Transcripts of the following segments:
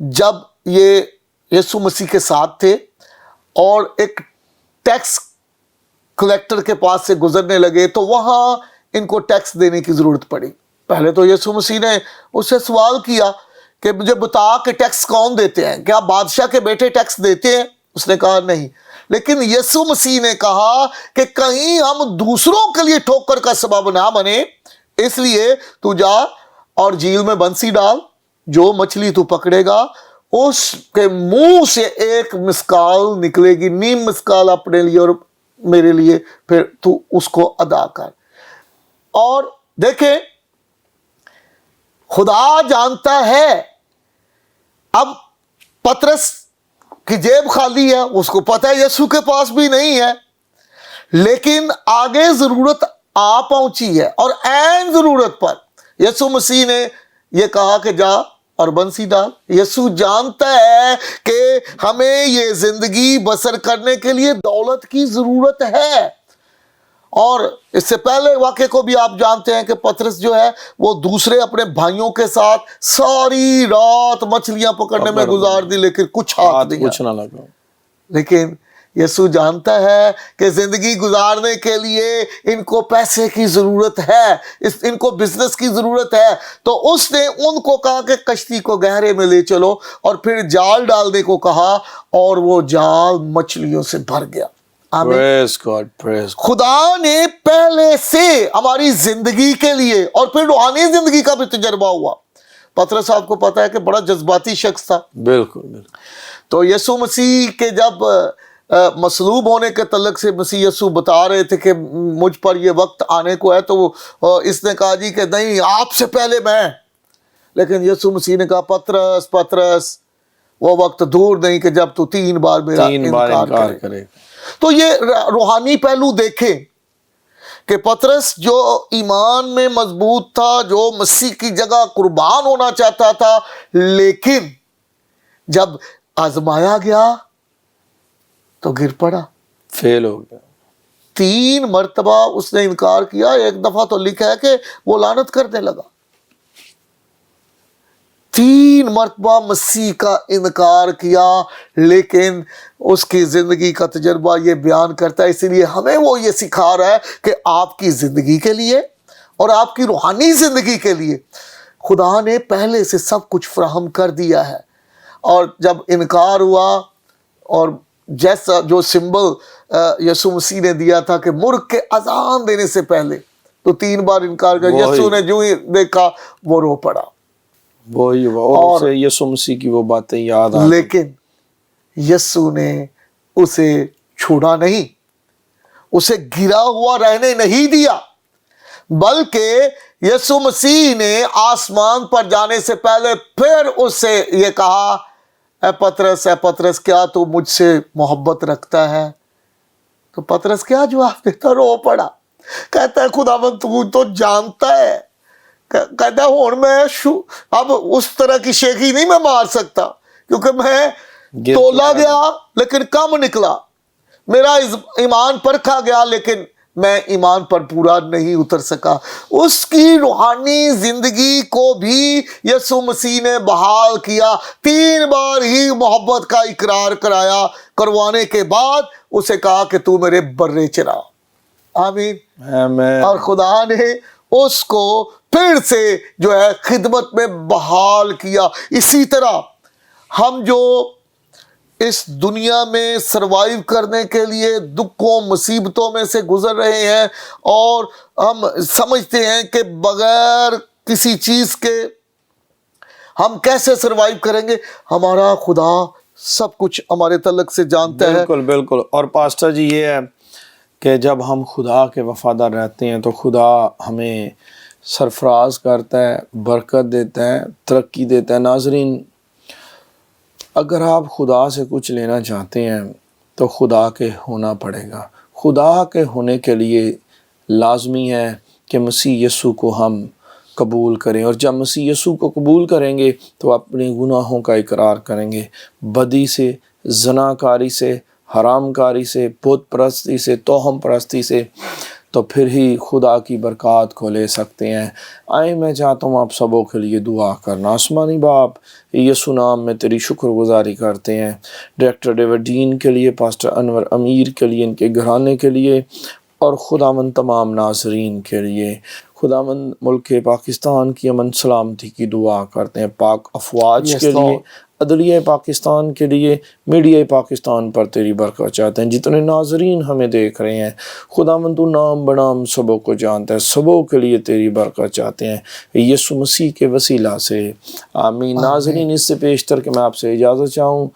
جب یہ یسوع مسیح کے ساتھ تھے اور ایک ٹیکس کلیکٹر کے پاس سے گزرنے لگے تو وہاں ان کو ٹیکس دینے کی ضرورت پڑی. پہلے تو یسوع مسیح نے اس سے سوال کیا کہ مجھے بتا کہ ٹیکس کون دیتے ہیں, کیا بادشاہ کے بیٹے ٹیکس دیتے ہیں؟ اس نے کہا نہیں. لیکن یسوع مسیح نے کہا کہ کہیں ہم دوسروں کے لیے ٹھوکر کا سبب نہ بنے, اس لیے تو جا اور جھیل میں بنسی ڈال, جو مچھلی تو پکڑے گا اس کے منہ سے ایک مسکال نکلے گی, نیم مسکال اپنے لیے اور میرے لیے, پھر تو اس کو ادا کر. اور دیکھیں خدا جانتا ہے اب پطرس کی جیب خالی ہے, اس کو پتہ ہے یسوع کے پاس بھی نہیں ہے, لیکن آگے ضرورت آ پہنچی ہے اور عین ضرورت پر یسوع مسیح نے یہ کہا کہ جا اور بنسی ڈال. یسوع جانتا ہے کہ ہمیں یہ زندگی بسر کرنے کے لیے دولت کی ضرورت ہے. اور اس سے پہلے واقعے کو بھی آپ جانتے ہیں کہ پطرس جو ہے وہ دوسرے اپنے بھائیوں کے ساتھ ساری رات مچھلیاں پکڑنے میں گزار دی, لیکن کچھ ہاتھ نہ لگا. لیکن یسوع جانتا ہے کہ زندگی گزارنے کے لیے ان کو پیسے کی ضرورت ہے, ان کو بزنس کی ضرورت ہے. تو اس نے ان کو کہا کہ کشتی کو گہرے میں لے چلو اور پھر جال ڈالنے کو کہا اور وہ جال مچھلیوں سے بھر گیا. Praise God, praise God. خدا نے پہلے سے ہماری زندگی کے لیے اور پھر روحانی زندگی کا بھی تجربہ ہوا. پطرس صاحب کو پتا ہے کہ بڑا جذباتی شخص تھا. بالکل. تو یسوع مسیح کے جب مصلوب ہونے کے تعلق سے مسیح یسوع بتا رہے تھے کہ مجھ پر یہ وقت آنے کو ہے, تو اس نے کہا جی کہ نہیں, آپ سے پہلے میں. لیکن یسوع مسیح نے کہا پطرس پطرس وہ وقت دور نہیں کہ جب تو 3 بار میرا انکار کرے. تو یہ روحانی پہلو دیکھیں کہ پطرس جو ایمان میں مضبوط تھا, جو مسیح کی جگہ قربان ہونا چاہتا تھا, لیکن جب آزمایا گیا تو گر پڑا, فیل ہو گیا. 3 مرتبہ اس نے انکار کیا. ایک دفعہ تو لکھا ہے کہ وہ لعنت کرنے لگا. 3 مرتبہ مسیح کا انکار کیا, لیکن اس کی زندگی کا تجربہ یہ بیان کرتا ہے. اسی لیے ہمیں وہ یہ سکھا رہا ہے کہ آپ کی زندگی کے لیے اور آپ کی روحانی زندگی کے لیے خدا نے پہلے سے سب کچھ فراہم کر دیا ہے. اور جب انکار ہوا, اور جیسا جو سمبل یسوع مسیح نے دیا تھا کہ مرغ کے اذان دینے سے پہلے تو 3 بار انکار کر, یسوع نے جو ہی دیکھا وہ رو پڑا. وہی اور اسے یسوع مسیح کی وہ باتیں یاد آ, لیکن یسوع نے اسے چھوڑا نہیں, اسے گرا ہوا رہنے نہیں دیا, بلکہ یسوع مسیح نے آسمان پر جانے سے پہلے پھر اس سے یہ کہا, اے پطرس کیا تو مجھ سے محبت رکھتا ہے؟ تو پطرس کیا جواب دیتا؟ رو پڑا. کہتا ہے خداوند تو جانتا ہے, کہتا ہے ہوں میں اب اس طرح کی شیخی نہیں میں مار سکتا, کیونکہ میں تولا گیا لیکن کم نکلا, میرا ایمان پرکھا گیا لیکن میں ایمان پر پورا نہیں اتر سکا. اس کی روحانی زندگی کو بھی یسوع مسیح نے بحال کیا. 3 بار ہی محبت کا اقرار کروانے کے بعد اسے کہا کہ تو میرے برے چرا. آمین. اور خدا نے اس کو پھر سے جو ہے خدمت میں بحال کیا. اسی طرح ہم جو اس دنیا میں سروائیو کرنے کے لیے دکھوں مصیبتوں میں سے گزر رہے ہیں, اور ہم سمجھتے ہیں کہ بغیر کسی چیز کے ہم کیسے سروائیو کریں گے, ہمارا خدا سب کچھ ہمارے تعلق سے جانتا ہے. بالکل. اور پاسٹر جی یہ ہے کہ جب ہم خدا کے وفادار رہتے ہیں تو خدا ہمیں سرفراز کرتا ہے, برکت دیتا ہے, ترقی دیتا ہے. ناظرین, اگر آپ خدا سے کچھ لینا چاہتے ہیں تو خدا کے ہونا پڑے گا. خدا کے ہونے کے لیے لازمی ہے کہ مسیح یسوع کو ہم قبول کریں, اور جب مسیح یسوع کو قبول کریں گے تو اپنے گناہوں کا اقرار کریں گے. بدی سے, زنا کاری سے, حرام کاری سے, بت پرستی سے, توہم پرستی سے, تو پھر ہی خدا کی برکات کو لے سکتے ہیں۔ آئیں میں چاہتا ہوں آپ سبوں کے لیے دعا کرنا۔ آسمانی باپ، یسوع نام میں تیری شکر گزاری کرتے ہیں ڈائریکٹر ڈیوڈ ڈین کے لیے، پاسٹر انور امیر کے لیے، ان کے گھرانے کے لیے، اور خداوند تمام ناظرین کے لیے۔ خداوند ملک پاکستان کی امن سلامتی کی دعا کرتے ہیں، پاک افواج Yes, کے لیے، Lord. عدلیہ پاکستان کے لیے، میڈیا پاکستان پر تیری برکت چاہتے ہیں۔ جتنے ناظرین ہمیں دیکھ رہے ہیں خداوند تو نام بنام سبوں کو جانتا ہے، سبوں کے لیے تیری برکت چاہتے ہیں یسوع مسیح کے وسیلہ سے، آمین۔ ناظرین، اس سے پیشتر کہ میں آپ سے اجازت چاہوں،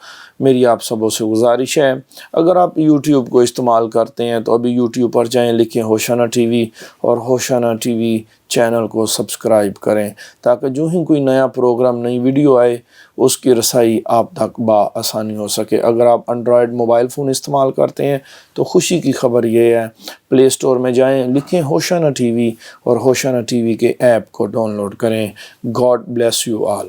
میری آپ سبوں سے گزارش ہے، اگر آپ یوٹیوب کو استعمال کرتے ہیں تو ابھی یوٹیوب پر جائیں، لکھیں ہوشانہ ٹی وی، اور ہوشانہ ٹی وی چینل کو سبسکرائب کریں تاکہ جو ہی کوئی نیا پروگرام، نئی ویڈیو آئے، اس کی رسائی آپ تک بآسانی ہو سکے۔ اگر آپ انڈرائیڈ موبائل فون استعمال کرتے ہیں تو خوشی کی خبر یہ ہے، پلے اسٹور میں جائیں، لکھیں ہوشانہ ٹی وی، اور ہوشانہ ٹی وی کے ایپ کو ڈاؤن لوڈ کریں۔ God bless you all.